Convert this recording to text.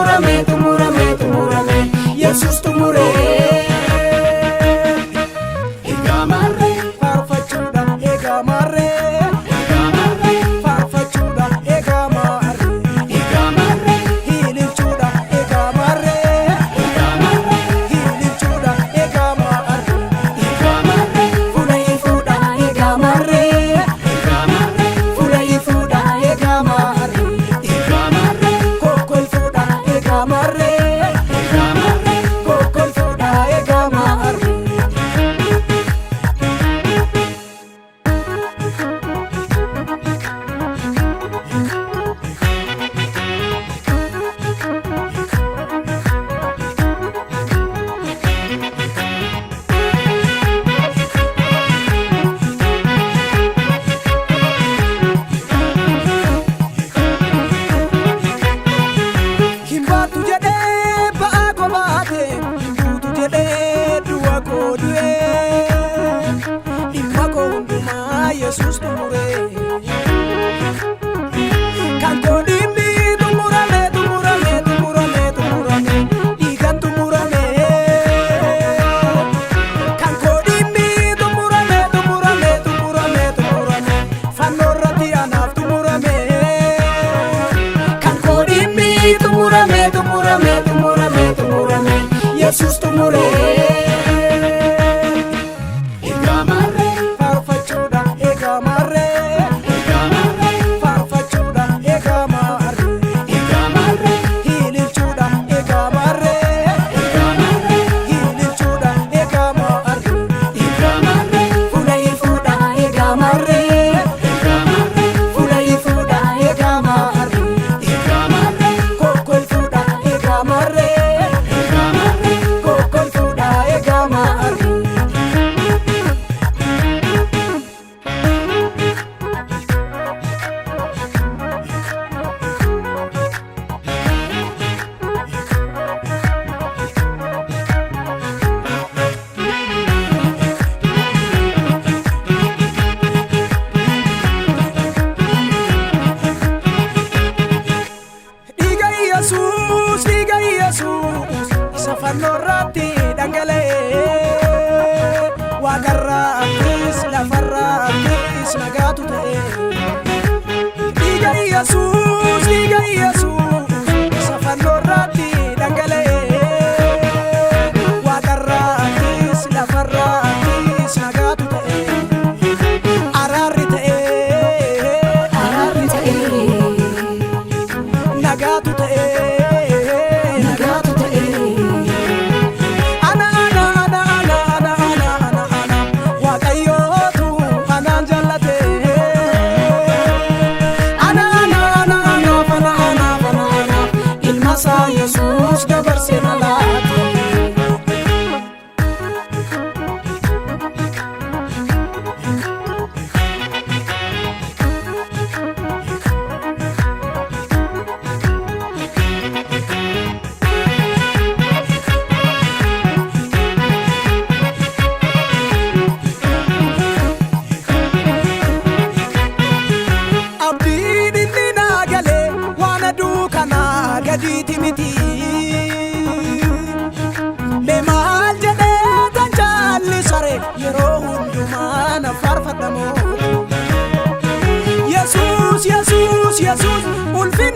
tumurame tumurame tumurame Yesus tumure Egamare farfachuda egamare farfachuda egamare hilchuda egamare hilchuda egamare fulai fuda egamare fulai fuda egamare kokol fuda egamare kokol fuda egamare Himbatu jede ba'a kobaate Himbutu jede du'a koodue Dhimma koo hundumaa Yesus tumure Kan koo dhimmi tumurame tumurame tumurame tumurame Dhiigan tumurame Kan koo dhimmi tumurame tumurame tumurame tumurame Fannoo irratti anaaf tumurame Kan koo dhimmi tumurame tumurame tumurame tumurame Yesus tumure Egamare farfachuda egamare farfachuda egamare hilchuda egamare hilchuda egamare fulai fuda egamare fulai fuda egamare kokol fuda egamare kokol fuda egamare Dhiiga Yesuus isa fannoo irratti dhangala'ee waaqarraattis lafarraattis nagaatu ta'e Dhiiga Yesuus isa fannoo irratti dhangala'ee waaqarraattis lafarraattis nagaatu ta'e araarri ta'e nagaatu ta'e nagaatu ta'e ana waaqayyootu anaan jallate ana ilma isaa Yesuus dabarsee na laate abdiin inni naa galee waan aduu kanaa gadiiti miti mee maal jedhee tan jaallisare yeroo hundumaa na faarfadhamoo Yesus ulfina